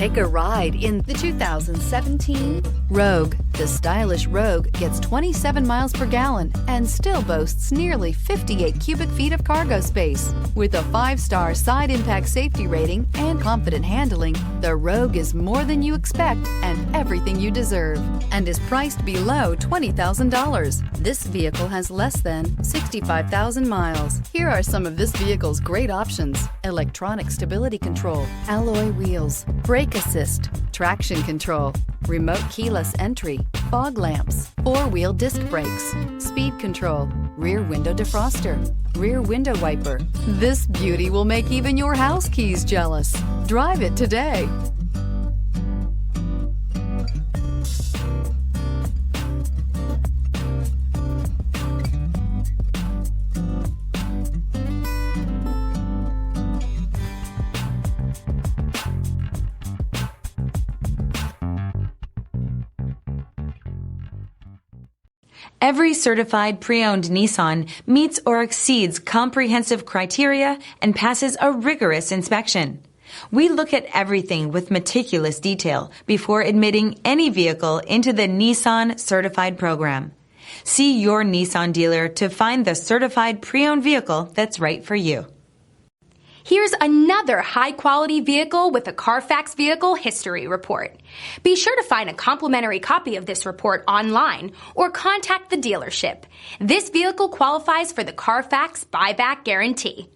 Take a ride in the 2017 Rogue. The stylish Rogue gets 27 miles per gallon and still boasts nearly 58 cubic feet of cargo space. With a 5-star side impact safety rating and confident handling, the Rogue is more than you expect and everything you deserve, and is priced below $20,000. This vehicle has less than 65,000 miles. Here are some of this vehicle's great options: electronic stability control, alloy wheels, brake assist, traction control, remote keyless entry, fog lamps, 4-wheel disc brakes, speed control, rear window defroster, rear window wiper. This beauty will make even your house keys jealous. Drive it today. Every certified pre-owned Nissan meets or exceeds comprehensive criteria and passes a rigorous inspection. We look at everything with meticulous detail before admitting any vehicle into the Nissan Certified program. See your Nissan dealer to find the certified pre-owned vehicle that's right for you. Here's another high-quality vehicle with a Carfax Vehicle History Report. Be sure to find a complimentary copy of this report online or contact the dealership. This vehicle qualifies for the Carfax Buyback Guarantee.